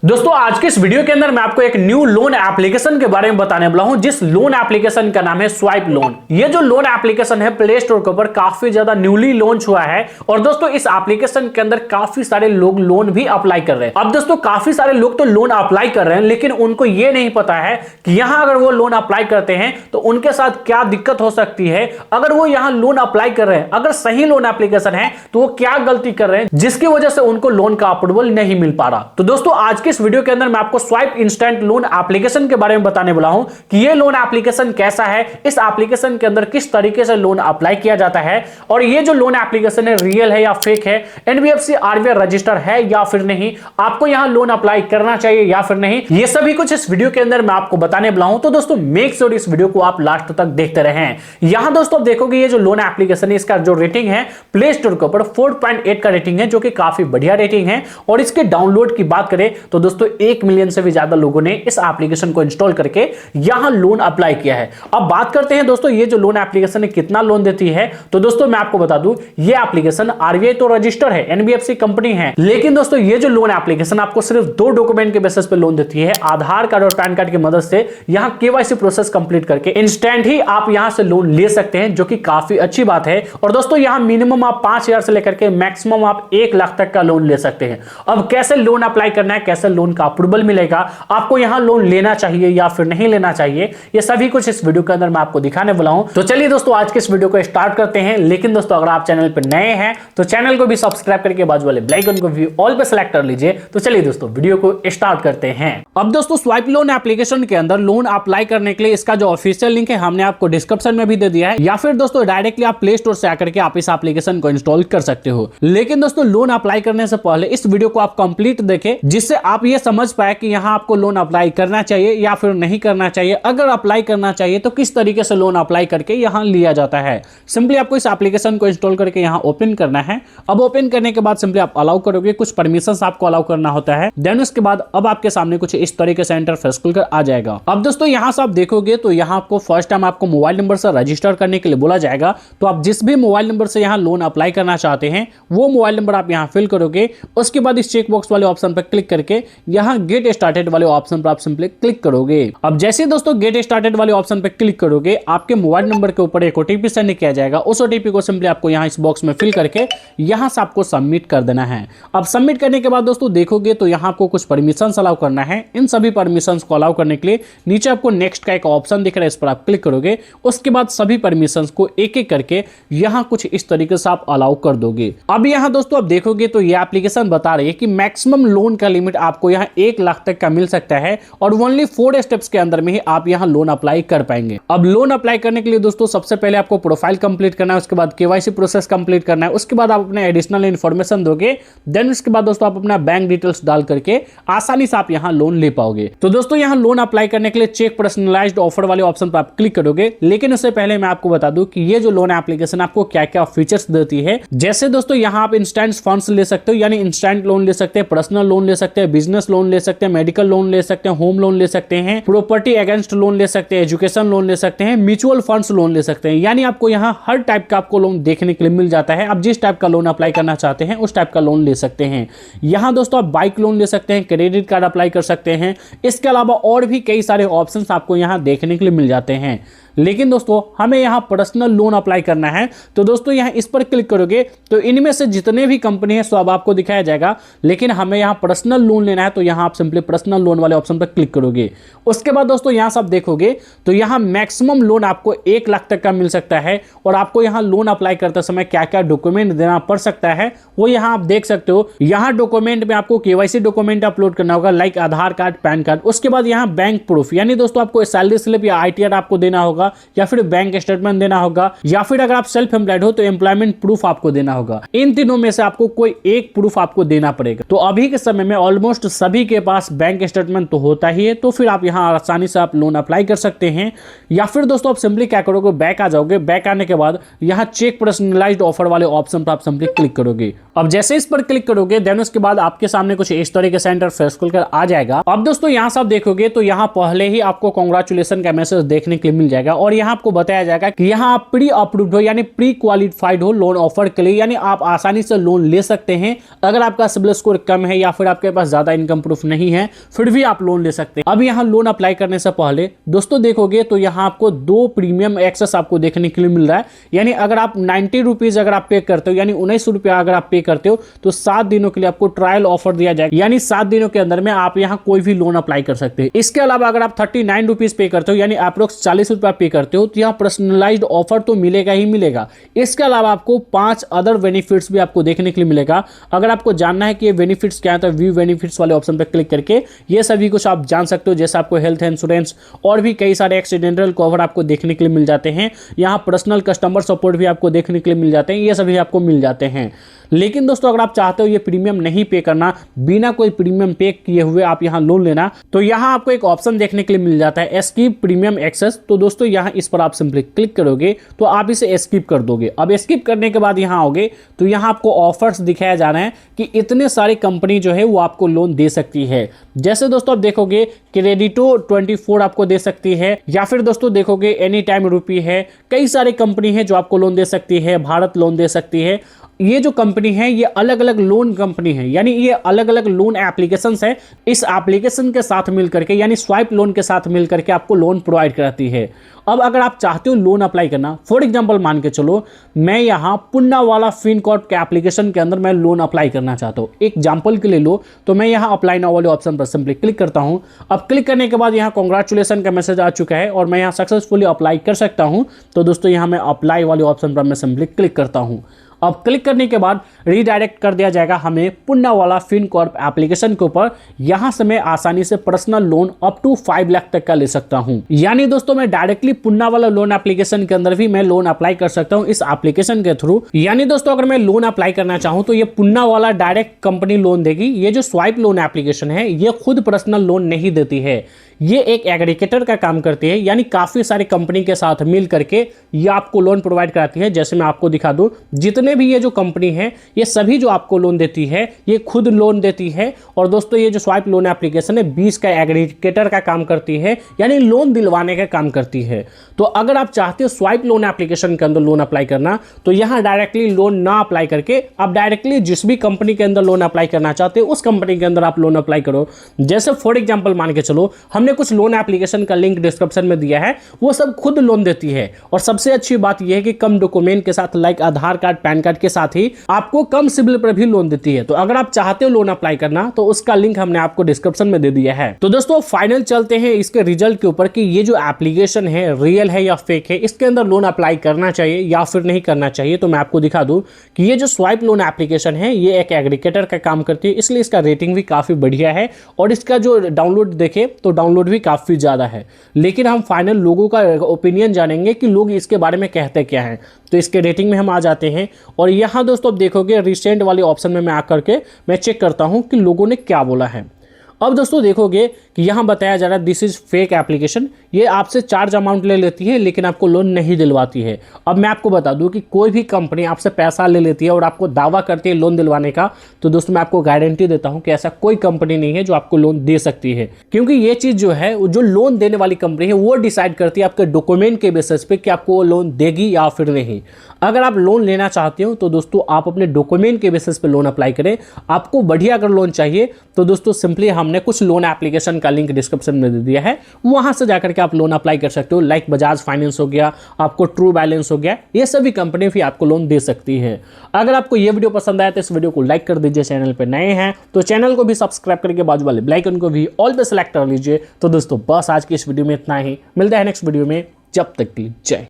दोस्तों आज के इस वीडियो के अंदर मैं आपको एक न्यू लोन एप्लीकेशन के बारे में बताने वाला हूं, जिस लोन एप्लीकेशन का नाम है स्वाइप लोन। ये जो लोन एप्लीकेशन है प्ले स्टोर के ऊपर काफी ज्यादा न्यूली लॉन्च हुआ है और दोस्तों इस एप्लीकेशन के अंदर काफी सारे लोग लोन भी अप्लाई कर रहे हैं। अब दोस्तों काफी सारे लोग तो लोन अप्लाई कर रहे हैं, लेकिन उनको ये नहीं पता है कि यहां अगर वो लोन अप्लाई करते हैं तो उनके साथ क्या दिक्कत हो सकती है। अगर वो यहां लोन अप्लाई कर रहे हैं, अगर सही लोन एप्लीकेशन है तो वो क्या गलती कर रहे हैं जिसकी वजह से उनको लोन का अप्रूवल नहीं मिल पा रहा। तो दोस्तों आज इस वीडियो के अंदर मैं आपको स्वाइप इंस्टेंट लोन एप्लीकेशन के बारे में बताने वाला हूं कि यह लोन एप्लीकेशन कैसा है, इस एप्लीकेशन के अंदर किस तरीके से लोन अप्लाई किया जाता है और ये जो लोन एप्लीकेशन है रियल है या फेक है, एनबीएफसी आरबीआई रजिस्टर है या फिर नहीं, आपको यहां लोन अप्लाई करना चाहिए या फिर नहीं, ये सभी कुछ इस वीडियो के अंदर मैं आपको बताने वाला हूं। तो दोस्तों मेक श्योर इस वीडियो को आप लास्ट तक देखते रहें। यहां दोस्तों आप देखोगे ये जो लोन एप्लीकेशन है इसका जो रेटिंग है प्ले स्टोर के ऊपर 4.8 का रेटिंग है, जो कि काफी बढ़िया रेटिंग है। और इसके डाउनलोड की बात करें तो दोस्तों 1 मिलियन से भी ज्यादा लोगों ने इस एप्लीकेशन को इंस्टॉल करके यहां लोन अप्लाई किया है। अब बात करते हैं दोस्तों ये जो लोन एप्लीकेशन है कितना लोन देती है। तो दोस्तों मैं आपको बता दूं ये एप्लीकेशन आरबीआई तो रजिस्टर है, एनबीएफसी कंपनी है, लेकिन दोस्तों ये जो लोन एप्लीकेशन आपको सिर्फ 2 डॉक्यूमेंट के बेसिस पे लोन देती है, आधार कार्ड और पैन कार्ड की मदद से यहां केवाईसी प्रोसेस कंप्लीट करके इंस्टेंट ही आप यहां से लोन ले सकते हैं, जो कि काफी अच्छी बात है। और दोस्तों यहां मिनिमम आप 5,000 से लेकर के मैक्सिमम आप 1 लाख तक का लोन ले सकते हैं। अब कैसे लोन अप्लाई करना है, कैसे लोन का अप्रूवल मिलेगा, आपको यहां लोन लेना चाहिए या फिर नहीं लेना चाहिए, ये सभी कुछ इस वीडियो के अंदर मैं आपको दिखाने वाला हूं। तो चलिए दोस्तों आज के इस वीडियो को स्टार्ट करते हैं। लेकिन दोस्तों अगर आप चैनल पर नए हैं तो चैनल को भी सब्सक्राइब करके बाजू वाले बेल आइकन को भी ऑल पे सेलेक्ट कर लीजिए। तो चलिए दोस्तों वीडियो को स्टार्ट करते हैं। अब दोस्तों स्वाइप लोन एप्लीकेशन के अंदर लोन अप्लाई करने के लिए इसका जो ऑफिशियल लिंक है हमने आपको डिस्क्रिप्शन में भी दे दिया है, या फिर दोस्तों डायरेक्टली आप प्ले स्टोर से आकर के आप इस एप्लीकेशन को इंस्टॉल कर सकते हो। लेकिन दोस्तों लोन अप्लाई करने से पहले इस वीडियो को आप कंप्लीट देखें, जिससे आप ये समझ पाए कि यहां आपको लोन अप्लाई करना चाहिए या फिर नहीं करना चाहिए। अगर अप्लाई करना चाहिए तो किस तरीके से लोन अप्लाई करके यहां लिया जाता है। सिंपली आपको इस एप्लीकेशन को इंस्टॉल करके यहां ओपन करना है। अब ओपन करने के बाद सिंपली आप अलाउ करोगे, कुछ परमिशंस आपको अलाउ करना होता है। देन उसके बाद अब आपके सामने कुछ इस तरीके से इंटरफेस खुलकर आ जाएगा। अब दोस्तों यहां से आप देखोगे तो यहां आपको फर्स्ट टाइम आपको मोबाइल नंबर से रजिस्टर करने के लिए बोला जाएगा। तो आप जिस भी मोबाइल नंबर से यहां लोन अप्लाई करना चाहते हैं वो मोबाइल नंबर आप यहां फिल करोगे। उसके बाद इस चेक बॉक्स वाले ऑप्शन पर क्लिक करके यहां गेट स्टार्टेड वाले ऑप्शन पर आप सिंपली क्लिक करोगे। अब जैसे दोस्तों गेट स्टार्टेड वाले ऑप्शन पे क्लिक करोगे आपके मोबाइल नंबर के ऊपर एक ओटीपी सेंड किया जाएगा। उस ओटीपी को सिंपली आपको यहां इस बॉक्स में फिल करके यहां से आपको सबमिट कर देना है। अब सबमिट करने के बाद दोस्तों देखोगे तो यहां आपको कुछ परमिशंस अलाउ करना है। इन सभी परमिशंस को अलाउ करने के लिए नीचे आपको नेक्स्ट का एक ऑप्शन दिख रहा है, इस पर आप क्लिक करोगे। उसके बाद सभी परमिशंस को एक एक करके यहां कुछ इस तरीके से आप अलाउ कर दोगे। अब यहां दोस्तों आप देखोगे तो यह एप्लीकेशन बता रही है कि मैक्सिमम लोन का लिमिट आपको यहां 1 लाख तक का मिल सकता है और ओनली 4 स्टेप्स के अंदर में ही आप यहां लोन अप्लाई कर पाएंगे। अब लोन अप्लाई करने के लिए दोस्तों सबसे पहले आपको प्रोफाइल कंप्लीट करना है, उसके बाद केवाईसी प्रोसेस कंप्लीट करना है, उसके बाद आप अपने एडिशनल इंफॉर्मेशन दोगे। देन उसके बाद दोस्तों आप अपना बैंक डिटेल्स डाल करके आसानी से आप यहां लोन ले पाओगे। तो दोस्तों यहां लोन अप्लाई करने के लिए चेक पर्सनलाइज्ड ऑफर वाले ऑप्शन पर आप क्लिक करोगे। लेकिन उससे पहले मैं आपको बता दूं कि ये जो लोन एप्लीकेशन आपको क्या क्या फीचर्स देती है। जैसे दोस्तों यहां आप इंस्टेंट फंड्स ले सकते हो, यानी इंस्टेंट लोन ले सकते हैं, पर्सनल लोन ले सकते हैं, बिजनेस लोन ले सकते हैं, मेडिकल लोन ले सकते हैं, होम लोन ले सकते हैं, प्रॉपर्टी अगेंस्ट लोन ले सकते हैं, एजुकेशन लोन ले सकते हैं, म्यूचुअल फंड्स लोन ले सकते हैं। यानी आपको यहां हर टाइप का आपको लोन देखने के लिए मिल जाता है। आप जिस टाइप का लोन अप्लाई करना चाहते हैं उस टाइप का लोन ले सकते हैं। यहां दोस्तों आप बाइक लोन ले सकते हैं, क्रेडिट कार्ड अप्लाई कर सकते हैं। इसके अलावा और भी कई सारे ऑप्शंस आपको यहां देखने के लिए मिल जाते हैं। लेकिन दोस्तों हमें यहां पर्सनल लोन अप्लाई करना है, तो दोस्तों यहां इस पर क्लिक करोगे तो इनमें से जितने भी कंपनी है सब आपको दिखाया जाएगा। लेकिन हमें यहां पर्सनल लोन लेना है तो यहां आप सिंपली पर्सनल लोन वाले ऑप्शन पर क्लिक करोगे। उसके बाद दोस्तों यहां से आप देखोगे तो यहां मैक्सिमम लोन आपको 1 लाख तक का मिल सकता है। और आपको यहां लोन अप्लाई करते समय क्या क्या डॉक्यूमेंट देना पड़ सकता है वो यहां आप देख सकते हो। यहां डॉक्यूमेंट में आपको केवाईसी डॉक्यूमेंट अपलोड करना होगा, लाइक आधार कार्ड, पैन कार्ड। उसके बाद यहां बैंक प्रूफ, यानी दोस्तों आपको सैलरी स्लिप या आईटीआर आपको देना होगा, या फिर बैंक स्टेटमेंट देना होगा, या फिर अगर आप सेल्फ एम्प्लॉयड हो तो एम्प्लॉयमेंट प्रूफ आपको देना होगा। इन तीनों में से आपको कोई एक प्रूफ आपको देना पड़ेगा। तो अभी के समय में ऑलमोस्ट सभी के पास बैंक स्टेटमेंट तो होता ही है, तो फिर आप यहां आसानी से आप लोन अप्लाई कर सकते हैं। या फिर दोस्तों आप सिंपली क्या करोगे, बैक आ जाओगे। बैक आने के बाद यहां चेक पर्सनलाइज्ड ऑफर वाले ऑप्शन पर आप सिंपली क्लिक करोगे। अब जैसे इस पर क्लिक करोगे देन उसके बाद आपके सामने कुछ इस तरीके से इंटरफेस खुलकर आ जाएगा। अब दोस्तों यहां से आप देखोगे तो यहां पहले ही आपको कांग्रेचुलेशन का मैसेज देखने के लिए मिल जाएगा। और यहाँ आपको बताया जाएगा कि यहाँ आप प्री अप्रूव्ड हो यानी प्री क्वालिफाइड हो लोन ऑफर के लिए, यानी आप आसानी से लोन ले सकते हैं। अगर आपका सिबिल स्कोर कम है या फिर आपके पास ज्यादा इनकम प्रूफ नहीं है फिर भी आप लोन ले सकते हैं। अब यहाँ लोन अप्लाई करने से पहले दोस्तों देखोगे तो यहाँ आपको 2 प्रीमियम एक्सेस आपको देखने के लिए मिल रहा है। यानी अगर आप 90 रुपीज अगर आप पे करते हो यानी 19 रुपया अगर आप पे करते हो तो 7 दिनों के लिए आपको ट्रायल ऑफर दिया जाएगा, यानी 7 दिनों के अंदर में आप यहाँ कोई भी लोन अप्लाई कर सकते हैं। इसके अलावा अगर आप 39 रुपीज पे करते हो यानी अप्रोक्स 40 रुपया पे करते हो तो यहाँ पर्सनलाइज्ड ऑफर तो मिलेगा ही मिलेगा। इसके अलावा आपको 5 अदर बेनिफिट्स भी आपको देखने के लिए मिलेगा। अगर आपको जानना है कि ये बेनिफिट्स क्या है तो व्यू बेनिफिट्स वाले ऑप्शन पर क्लिक करके ये सभी कुछ आप जान सकते हो। जैसे आपको हेल्थ इंश्योरेंस और भी कई सारे एक्सीडेंटल कवर आपको देखने के लिए मिल जाते हैं। यहाँ पर्सनल कस्टमर सपोर्ट भी आपको देखने के लिए मिल जाते हैं, ये सभी आपको मिल जाते हैं। लेकिन दोस्तों अगर आप चाहते हो ये प्रीमियम नहीं पे करना, बिना कोई प्रीमियम पे किए हुए आप यहाँ लोन लेना, तो यहाँ आपको एक ऑप्शन देखने के लिए मिल जाता है एस्किप प्रीमियम एक्सेस। तो दोस्तों यहाँ इस पर आप सिंपली क्लिक करोगे तो आप इसे एस्किप कर दोगे। अब एस्किप करने के बाद यहाँ आओगे तो यहाँ आपको ऑफर्स दिखाया जा रहे हैं कि इतने सारी कंपनी जो है वो आपको लोन दे सकती है। जैसे दोस्तों आप देखोगे क्रेडिटो 24 आपको दे सकती है, या फिर दोस्तों देखोगे एनी टाइम रूपी है, कई सारी कंपनी है जो आपको लोन दे सकती है, भारत लोन दे सकती है। ये जो कंपनी है ये अलग अलग लोन कंपनी है, यानी ये अलग अलग लोन एप्लीकेशंस है। इस एप्लीकेशन के साथ मिल करके यानी स्वाइप लोन के साथ मिल करके आपको लोन प्रोवाइड कराती है। अब अगर आप चाहते हो लोन अप्लाई करना, फॉर एग्जांपल मान के चलो मैं यहाँ पुन्नावाला फिनकॉर्प के एप्लीकेशन के अंदर मैं लोन अप्लाई करना चाहता हूँ, एग्जांपल के लिए लो तो मैं यहाँ अप्लाई नाउ वाले ऑप्शन पर सिंपली क्लिक करता हूँ। अब क्लिक करने के बाद यहाँ कांग्रेचुलेसन का मैसेज आ चुका है और मैं यहाँ सक्सेसफुली अप्लाई कर सकता हूँ। तो दोस्तों यहाँ मैं अप्लाई वाले ऑप्शन पर मैं सिंपली क्लिक करता हूँ। अब क्लिक करने के बाद रीडायरेक्ट कर दिया जाएगा हमें पुन्नावाला फिनकॉर्प एप्लीकेशन के ऊपर। यहां से मैं आसानी से personal loan up to 5 lakh तक का ले सकता हूं। यानी दोस्तों मैं डायरेक्टली पुन्नावाला लोन एप्लीकेशन के अंदर भी मैं लोन अप्लाई कर सकता हूं इस एप्लीकेशन के थ्रू। यानी दोस्तों अगर मैं लोन अप्लाई करना चाहूं तो ये पुन्नावाला डायरेक्ट कंपनी लोन देगी। ये जो स्वाइप लोन एप्लीकेशन है ये खुद पर्सनल लोन नहीं देती है, ये एक एग्रीगेटर का काम करती है, यानी काफी सारी कंपनी के साथ मिल करके ये आपको लोन प्रोवाइड कराती है। जैसे मैं आपको दिखा दूं, जितने भी ये जो कंपनी है ये सभी जो आपको लोन देती है ये खुद लोन देती है। और दोस्तों ये जो स्वाइप लोन एप्लीकेशन है 20 का एग्रीगेटर का काम करती है, यानी लोन दिलवाने का काम करती है। तो अगर आप चाहते हो स्वाइप लोन एप्लीकेशन के अंदर लोन अप्लाई करना तो यहां डायरेक्टली लोन ना अप्लाई करके आप डायरेक्टली जिस भी कंपनी के अंदर लोन अप्लाई करना चाहते हो उस कंपनी के अंदर आप लोन अप्लाई करो। जैसे फॉर एग्जांपल मान के चलो हमने कुछ लोन एप्लीकेशन का लिंक डिस्क्रिप्शन में दिया है, वो सब खुद लोन देती है। और सबसे अच्छी बात यह है कि कम डॉक्यूमेंट के साथ लाइक आधार कार्ड पैन कार्ड के साथ ही आपको कम सिबिल पर भी लोन देती है। तो अगर आप चाहते हो लोन अप्लाई करना तो उसका लिंक हमने आपको डिस्क्रिप्शन में दे दिया है। तो दोस्तों फाइनल चलते हैं इसके रिजल्ट के ऊपर कि ये जो एप्लीकेशन है रियल है या फेक है, इसके अंदर लोन अप्लाई करना चाहिए या फिर नहीं करना चाहिए। तो मैं आपको दिखा दूं कि ये जो स्वाइप लोन एप्लीकेशन है ये एक एग्रीगेटर का काम करती है, इसलिए इसका रेटिंग भी काफी बढ़िया है और इसका जो डाउनलोड देखे तो डाउनलोड भी काफी ज्यादा है। लेकिन हम फाइनल लोगों का ओपिनियन जानेंगे कि लोग इसके बारे में कहते क्या हैं। तो इसके रेटिंग में हम आ जाते हैं और यहाँ दोस्तों आप देखोगे रिसेंट वाले ऑप्शन में मैं आकर के मैं चेक करता हूँ कि लोगों ने क्या बोला है। अब दोस्तों देखोगे कि यहाँ बताया जा रहा है दिस इज फेक एप्लीकेशन, ये आपसे चार्ज अमाउंट ले लेती है लेकिन आपको लोन नहीं दिलवाती है। अब मैं आपको बता दूं कि कोई भी कंपनी आपसे पैसा ले लेती है और आपको दावा करती है लोन दिलवाने का, तो दोस्तों मैं आपको गारंटी देता हूं कि ऐसा कोई कंपनी नहीं है जो आपको लोन दे सकती है। क्योंकि ये चीज जो है जो लोन देने वाली कंपनी है वो डिसाइड करती है आपके डॉक्यूमेंट के बेसिस पे कि आपको वो लोन देगी या फिर नहीं। अगर आप लोन लेना चाहते हो तो दोस्तों आप अपने डॉक्यूमेंट के बेसिस पे लोन अप्लाई करें। आपको बढ़िया अगर लोन चाहिए तो दोस्तों सिंपली हमने कुछ लोन एप्लीकेशन का लिंक डिस्क्रिप्शन में दे दिया है, वहां से जाकर के आप लोन अप्लाई कर सकते हो। लाइक बजाज फाइनेंस हो गया, आपको ट्रू बैलेंस हो गया, ये सभी कंपनी भी आपको लोन दे सकती है। अगर आपको ये वीडियो पसंद आया तो इस वीडियो को लाइक कर दीजिए। चैनल पे नए हैं तो चैनल को भी सब्सक्राइब करके बाजू वाले बेल आइकन को भी ऑल पे सेलेक्ट कर लीजिए। तो दोस्तों बस आज की इस वीडियो में इतना ही, मिलता है नेक्स्ट वीडियो में, जब तक के लिए जय।